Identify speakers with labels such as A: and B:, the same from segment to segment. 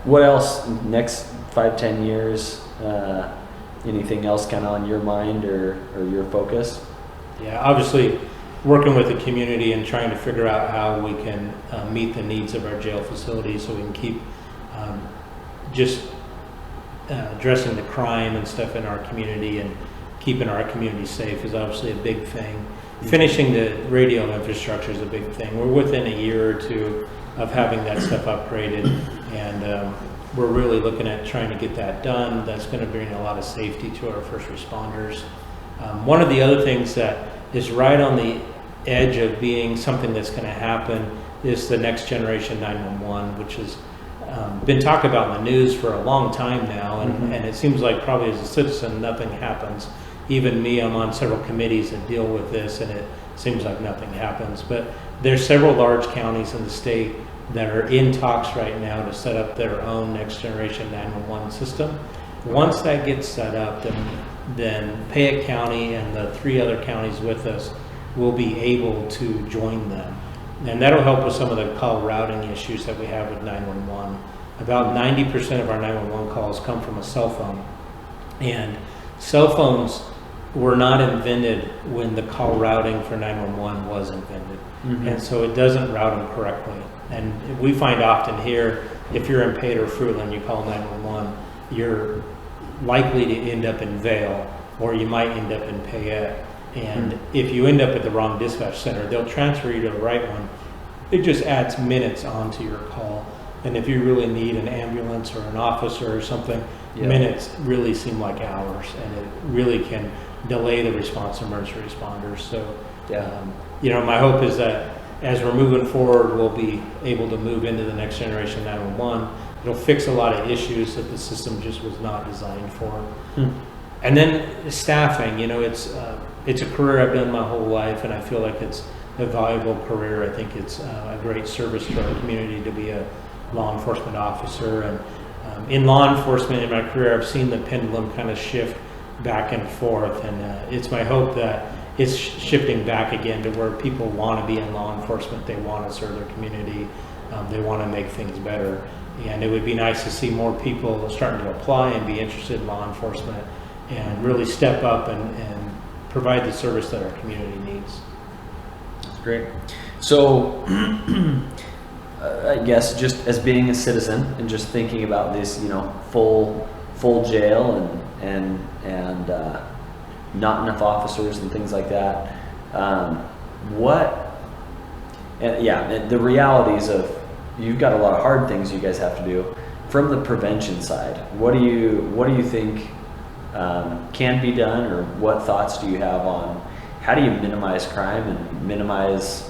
A: What else next 5-10 years? Anything else kind of on your mind or your focus?
B: Yeah, obviously working with the community and trying to figure out how we can meet the needs of our jail facilities so we can keep just addressing the crime and stuff in our community and keeping our community safe is obviously a big thing. Finishing the radio infrastructure is a big thing. We're within a year or two of having that stuff upgraded, and we're really looking at trying to get that done. That's going to bring a lot of safety to our first responders. One of the other things that is right on the edge of being something that's going to happen is the next generation 911, which has been talked about in the news for a long time now, and it seems like probably as a citizen nothing happens. Even me, I'm on several committees that deal with this, and it seems like nothing happens. But there's several large counties in the state that are in talks right now to set up their own next generation 911 system. Once that gets set up, then Payette County and the 3 other counties with us will be able to join them. And that'll help with some of the call routing issues that we have with 911. About 90% of our 911 calls come from a cell phone. And cell phones were not invented when the call routing for 911 was invented. And so it doesn't route them correctly. And we find often here, if you're in Payette or Fruitland, you call 911, you're likely to end up in Vail, or you might end up in Payette. And if you end up at the wrong dispatch center, they'll transfer you to the right one. It just adds minutes onto your call. And if you really need an ambulance or an officer or something, minutes really seem like hours, and it really can delay the response of emergency responders. So, my hope is that as we're moving forward, we'll be able to move into the next generation 911. It'll fix a lot of issues that the system just was not designed for. And then staffing, it's a career I've done my whole life, and I feel like it's a valuable career. I think it's a great service to our community to be a law enforcement officer. And in law enforcement in my career, I've seen the pendulum kind of shift back and forth, and it's my hope that it's shifting back again to where people want to be in law enforcement. They want to serve their community. They want to make things better. And it would be nice to see more people starting to apply and be interested in law enforcement and really step up and provide the service that our community needs.
A: That's great. So I guess just as being a citizen and just thinking about this, full jail and not enough officers and things like that, the realities of, you've got a lot of hard things you guys have to do. From the prevention side, what do you think can be done, or what thoughts do you have on how do you minimize crime and minimize,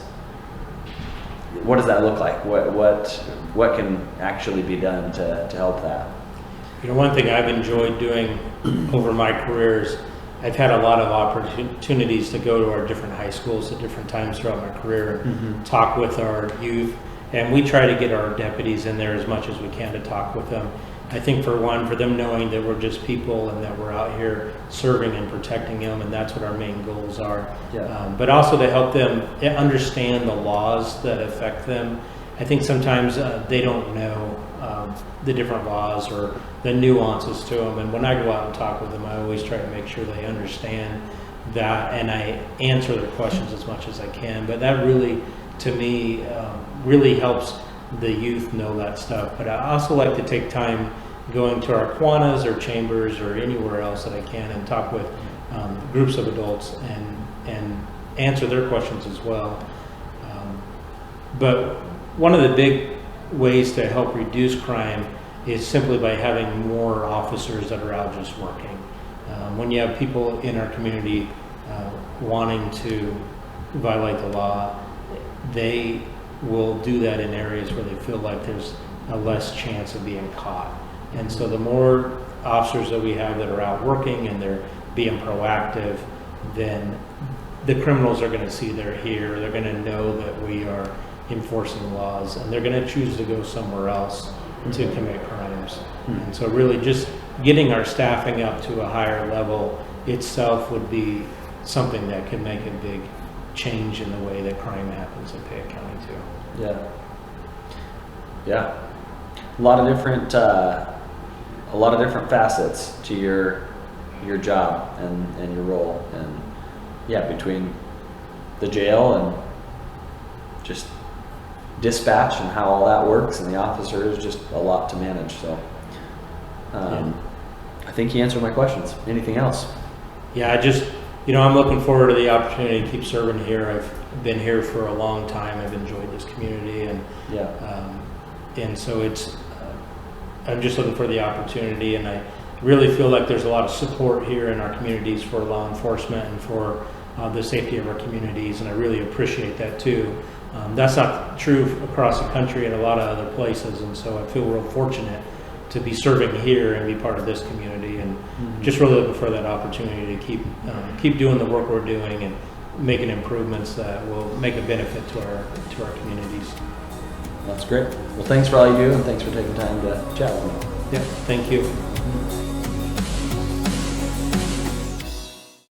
A: what does that look like? What can actually be done to help that?
B: One thing I've enjoyed doing over my career is I've had a lot of opportunities to go to our different high schools at different times throughout my career and talk with our youth. And we try to get our deputies in there as much as we can to talk with them. I think for them knowing that we're just people and that we're out here serving and protecting them, and that's what our main goals are. But also to help them understand the laws that affect them. I think sometimes they don't know the different laws or the nuances to them. And when I go out and talk with them, I always try to make sure they understand that, and I answer their questions as much as I can. But that really, to me, really helps the youth know that stuff. But I also like to take time going to our Quanas or chambers or anywhere else that I can and talk with groups of adults and answer their questions as well. But one of the big ways to help reduce crime is simply by having more officers that are out just working. When you have people in our community wanting to violate the law, they will do that in areas where they feel like there's a less chance of being caught. And so the more officers that we have that are out working and they're being proactive, then the criminals are going to see they're here. They're going to know that we are enforcing laws, and they're going to choose to go somewhere else to commit crimes. And so really just getting our staffing up to a higher level itself would be something that could make a big change in the way that crime happens in Payette County too.
A: Yeah. a lot of different facets to your job and your role, and yeah, between the jail and just dispatch and how all that works, and the officer is just a lot to manage. So I think he answered my questions. Anything else?
B: Yeah, I'm looking forward to the opportunity to keep serving here. I've been here for a long time. I've enjoyed this community, and and so I'm just looking for the opportunity, and I really feel like there's a lot of support here in our communities for law enforcement and for the safety of our communities, and I really appreciate that too. That's not true across the country and a lot of other places, and so I feel real fortunate to be serving here and be part of this community, and just really looking for that opportunity to keep doing the work we're doing and making improvements that will make a benefit to our communities.
A: That's great. Well, thanks for all you do, and thanks for taking time to chat with me.
B: Yeah, thank you.